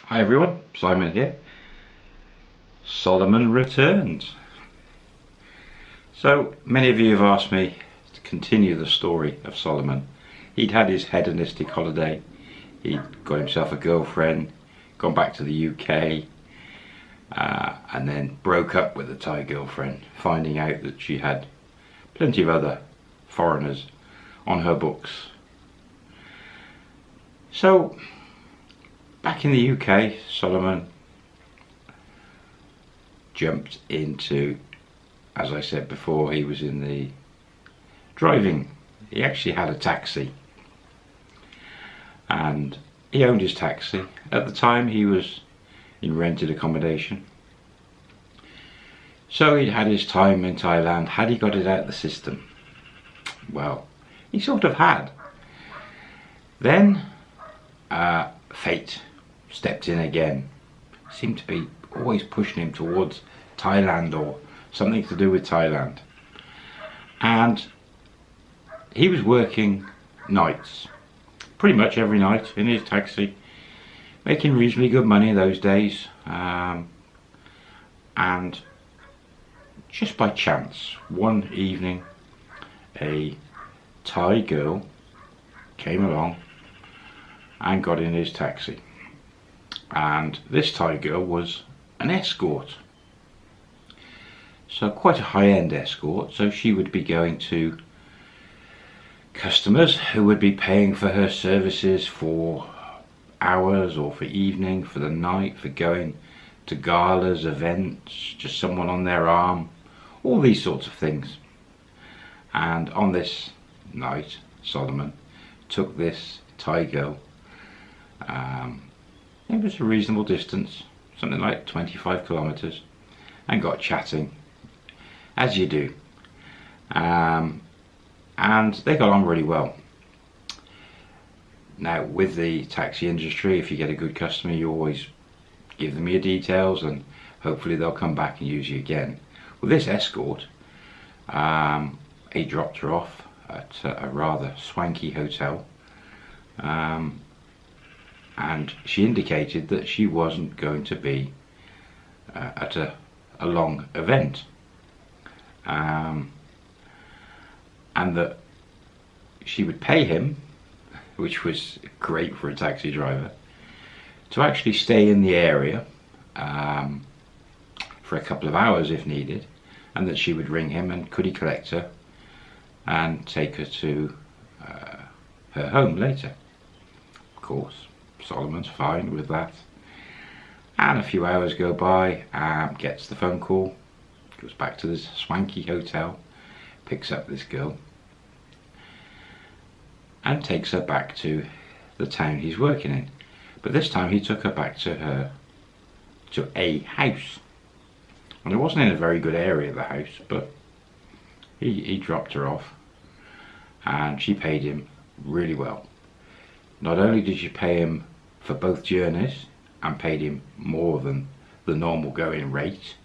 Hi everyone, Simon here. Solomon returns. So many of you have asked me to continue the story of Solomon. He'd had his hedonistic holiday, he'd got himself a girlfriend, gone back to the UK, and then broke up with the Thai girlfriend, finding out that she had plenty of other foreigners on her books. So back in the UK, Solomon jumped into, as I said before, he was in the driving. He actually had a taxi and he owned his taxi. At the time he was in rented accommodation. So he'd had his time in Thailand. Had he got it out of the system? Well, he sort of had. Then fate stepped in again. Seemed to be always pushing him towards Thailand or something to do with Thailand. And he was working nights, pretty much every night in his taxi, making reasonably good money those days. And just by chance, one evening, a Thai girl came along and got in his taxi. And this Thai girl was an escort. So quite a high-end escort, so she would be going to customers who would be paying for her services for hours or for evening, for the night, for going to galas, events, just someone on their arm, all these sorts of things. And on this night, Solomon took this Thai girl. It was a reasonable distance, something like 25 kilometers, and got chatting, as you do. And they got on really well. Now, with the taxi industry, if you get a good customer, you always give them your details and hopefully they'll come back and use you again. With this escort, he dropped her off at a rather swanky hotel. And she indicated that she wasn't going to be at a long event, and that she would pay him, which was great for a taxi driver, to actually stay in the area for a couple of hours if needed, and that she would ring him and could he collect her and take her to her home later. Of course, Solomon's fine with that. And a few hours go by, gets the phone call, goes back to this swanky hotel, picks up this girl and takes her back to the town he's working in. But this time he took her back to a house. And it wasn't in a very good area, the house, but he dropped her off and she paid him really well. Not only did she pay him for both journeys and paid him more than the normal going rate,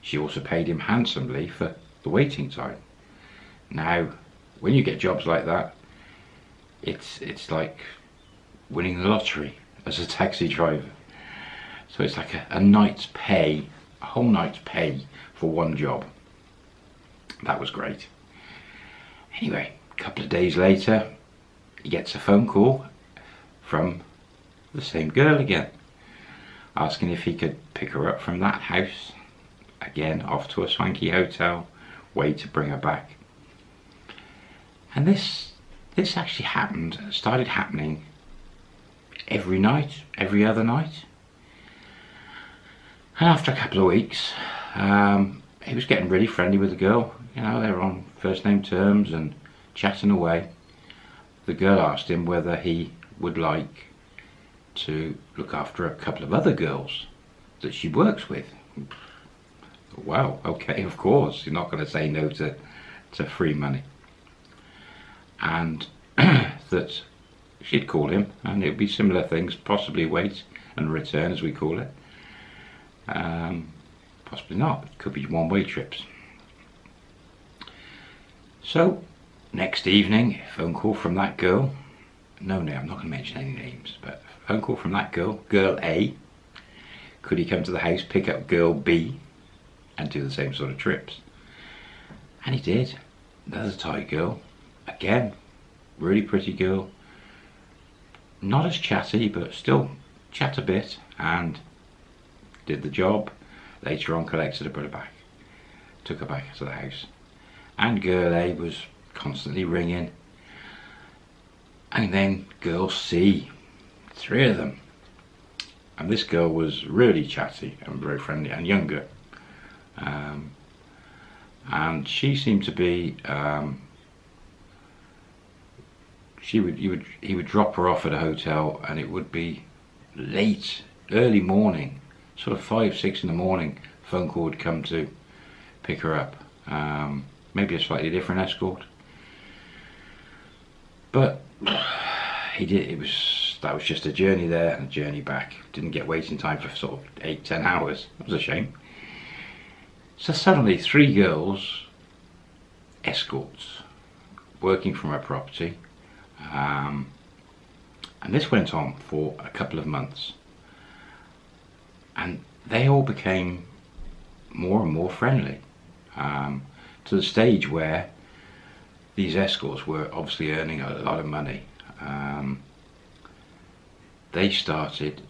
she also paid him handsomely for the waiting time. Now, when you get jobs like that, it's like winning the lottery as a taxi driver. So it's like a night's pay, a whole night's pay for one job. That was great. Anyway, a couple of days later, he gets a phone call from the same girl again, asking if he could pick her up from that house, again off to a swanky hotel, way to bring her back. And this actually started happening every night, every other night. And after a couple of weeks, he was getting really friendly with the girl. You know, they were on first name terms and chatting away. The girl asked him whether he would like to look after a couple of other girls that she works with. Well, okay, of course, you're not going to say no to free money. And that she'd call him and it would be similar things, possibly wait and return as we call it. Possibly not, it could be one-way trips. So next evening, phone call from that girl. No, I'm not going to mention any names, but phone call from that girl, girl A, could he come to the house, pick up girl B and do the same sort of trips? And he did. Another Thai girl, again, really pretty girl, not as chatty but still chat a bit, and did the job. Later on collected her brother back, took her back to the house, and girl A was constantly ringing, and then girl C, 3 of them, and this girl was really chatty and very friendly and younger, and she seemed to be he would drop her off at a hotel, and it would be late, early morning, sort of 5-6 in the morning, phone call would come to pick her up. Maybe a slightly different escort, but that was just a journey there and a journey back. Didn't get waiting time for sort of 8-10 hours. That was a shame. So suddenly 3 girls, escorts, working from her property, and this went on for a couple of months, and they all became more and more friendly, to the stage where these escorts were obviously earning a lot of money. They started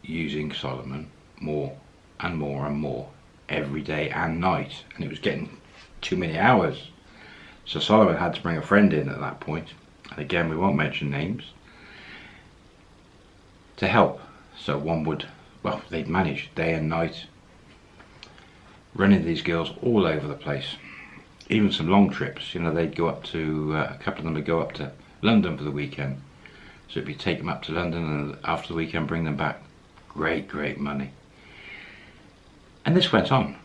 using Solomon more and more and more every day and night, and it was getting too many hours. So Solomon had to bring a friend in at that point, and again we won't mention names, to help. So one would, well, they'd manage day and night, running these girls all over the place. Even some long trips, you know, they'd go up to, a couple of them would go up to London for the weekend. So it'd be take them up to London, and after the weekend bring them back. Great money. And this went on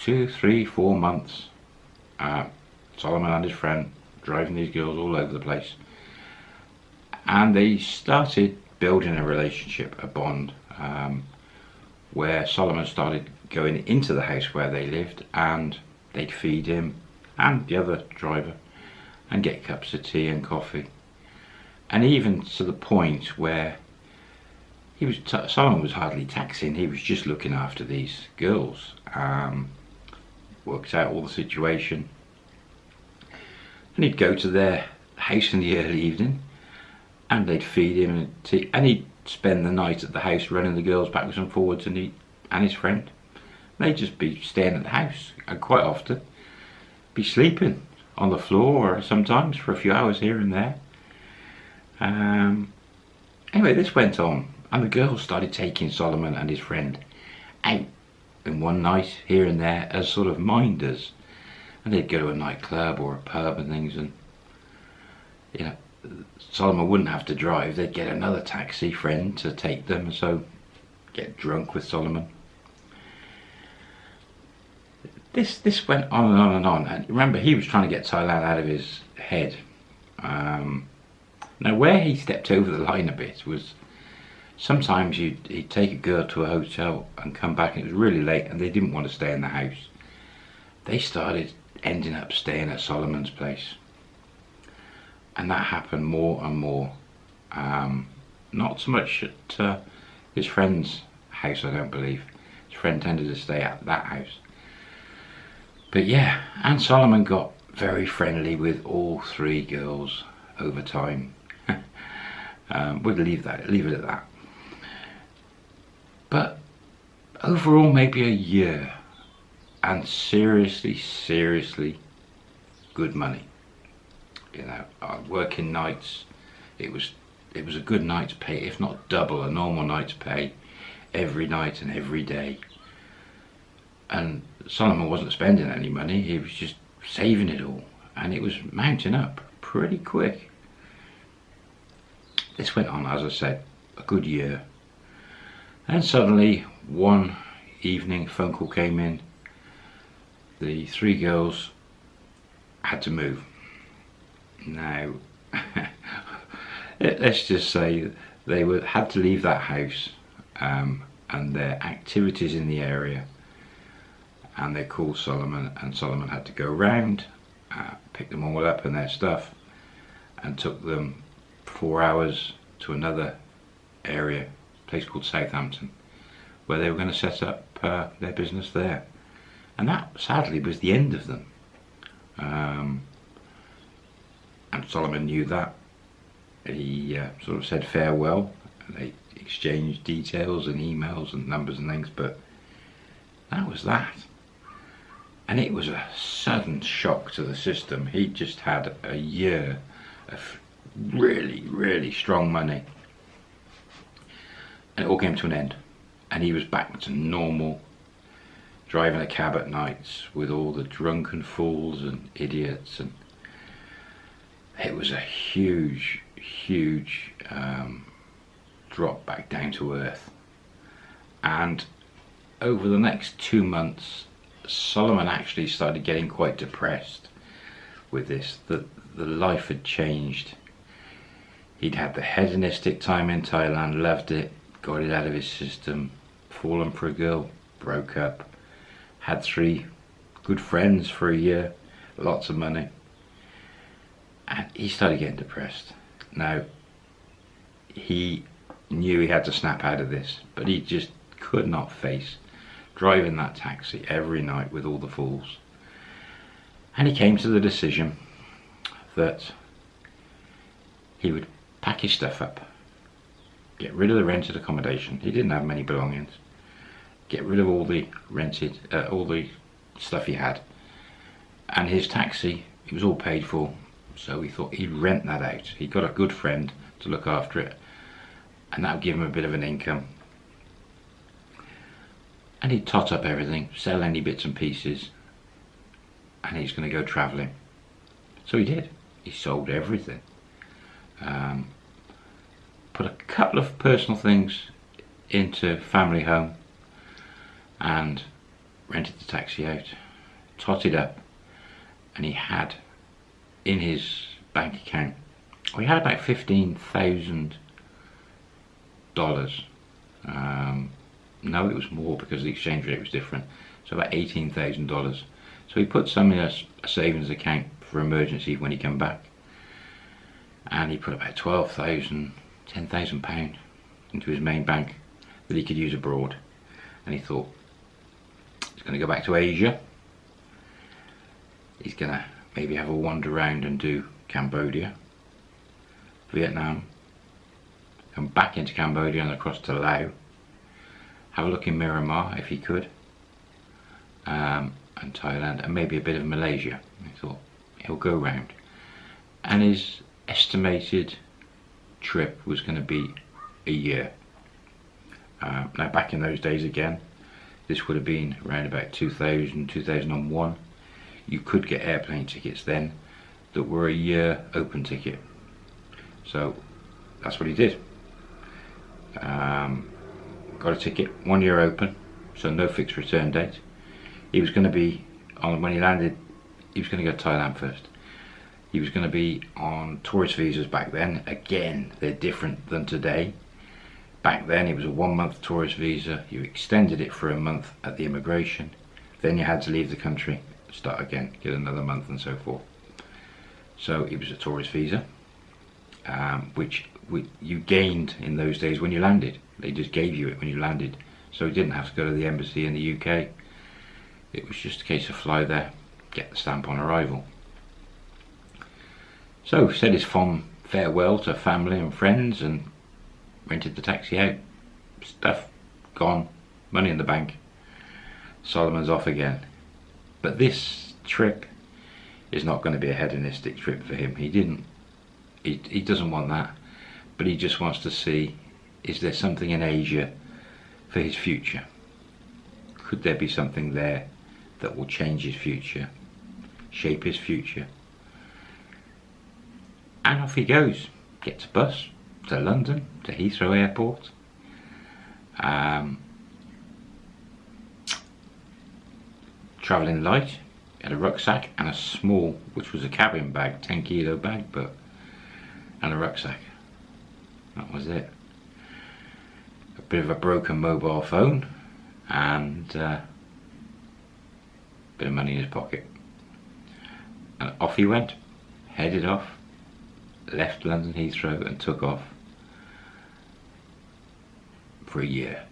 2, 3, 4 months. Solomon and his friend driving these girls all over the place, and they started building a relationship, a bond, where Solomon started going into the house where they lived, and they'd feed him and the other driver and get cups of tea and coffee, and even to the point where Solomon was hardly taxing, he was just looking after these girls, worked out all the situation, and he'd go to their house in the early evening, and they'd feed him and tea, and he'd spend the night at the house running the girls backwards and forwards, and his friend, they'd just be staying at the house, and quite often be sleeping on the floor, or sometimes for a few hours here and there. Anyway, this went on, and the girls started taking Solomon and his friend out in one night here and there as sort of minders, and they'd go to a nightclub or a pub and things, and you know, Solomon wouldn't have to drive, they'd get another taxi friend to take them, and so get drunk with Solomon. This went on and on and on, and remember, he was trying to get Thailand out of his head. Now where he stepped over the line a bit was, sometimes he'd take a girl to a hotel and come back, and it was really late and they didn't want to stay in the house. They started ending up staying at Solomon's place, and that happened more and more. Not so much at his friend's house, I don't believe. His friend tended to stay at that house. But yeah, and Solomon got very friendly with all 3 girls over time. We'll leave it at that. But overall, maybe a year, and seriously good money. You know, working nights, it was a good night's pay, if not double a normal night's pay, every night and every day. And Solomon wasn't spending any money, he was just saving it all, and it was mounting up pretty quick. This went on, as I said, a good year, and suddenly one evening a phone call came in. The 3 girls had to move. Now let's just say they had to leave that house and their activities in the area, and they called Solomon, and Solomon had to go round, pick them all up and their stuff, and took them 4 hours to another area, a place called Southampton, where they were going to set up their business there. And that sadly was the end of them. And Solomon knew that. He sort of said farewell, and they exchanged details and emails and numbers and things, but that was that. And it was a sudden shock to the system. He just had a year of really, really strong money, and it all came to an end, and he was back to normal, driving a cab at nights with all the drunken fools and idiots, and it was a huge drop back down to earth. And over the next 2 months, Solomon actually started getting quite depressed with this, that the life had changed. He'd had the hedonistic time in Thailand, loved it, got it out of his system, fallen for a girl, broke up, had 3 good friends for a year, lots of money, and he started getting depressed. Now, he knew he had to snap out of this, but he just could not face driving that taxi every night with all the fools. And he came to the decision that he would pack his stuff up, get rid of the rented accommodation. He didn't have many belongings. Get rid of all the rented, all the stuff he had. And his taxi, it was all paid for, so he thought he'd rent that out. He got a good friend to look after it, and that would give him a bit of an income. And he'd tot up everything, sell any bits and pieces, and he's going to go travelling. So he did. He sold everything. Put a couple of personal things into family home and rented the taxi out, totted up, and he had in his bank account, he had about $15,000. No, it was more because the exchange rate was different, so about $18,000. So he put some in a savings account for emergency when he came back, and he put about 12,000, 10,000 pounds into his main bank that he could use abroad. And he thought he's going to go back to Asia. He's going to maybe have a wander around and do Cambodia, Vietnam, come back into Cambodia and across to Laos, have a look in Myanmar if he could, and Thailand, and maybe a bit of Malaysia. He thought he'll go round, and his estimated trip was going to be a year. Now back in those days again, this would have been around about 2000, 2001. You could get airplane tickets then that were a year open ticket. So that's what he did. Got a ticket, 1 year open, so no fixed return date. He was going to be on, when he landed, he was going to go to Thailand first. He was going to be on tourist visas back then. Again, they're different than today. Back then it was a 1 month tourist visa. You extended it for a month at the immigration, then you had to leave the country, start again, get another month, and so forth. So it was a tourist visa, which you gained in those days when you landed. They just gave you it when you landed, so you didn't have to go to the embassy in the UK. It was just a case of fly there, get the stamp on arrival. So said his fond farewell to family and friends and rented the taxi out. Stuff gone, money in the bank. Solomon's off again. But this trip is not going to be a hedonistic trip for him. He doesn't want that, but he just wants to see, is there something in Asia for his future? Could there be something there that will change his future, shape his future? And off he goes, gets a bus to London, to Heathrow Airport. Travelling light, had a rucksack and a small, which was a cabin bag, 10 kilo bag, and a rucksack. That was it. A bit of a broken mobile phone and a bit of money in his pocket. And off he went, headed off, left London Heathrow and took off for a year.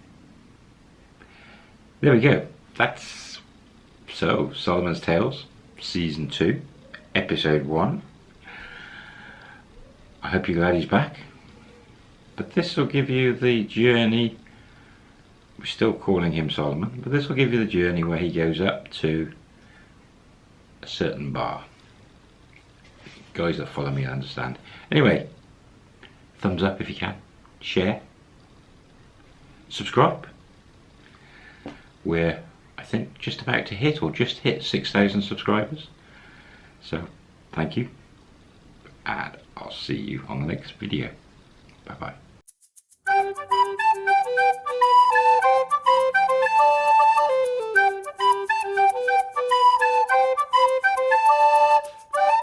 there we go. That's so Solomon's Tales Season 2 Episode 1. I hope you're glad he's back. But this will give you the journey. We're still calling him Solomon, but this will give you the journey where he goes up to a certain bar. Guys that follow me understand. Anyway, thumbs up if you can, share, subscribe. We're, I think, just about to hit, or just hit 6,000 subscribers. So, thank you, and I'll see you on the next video. Bye bye.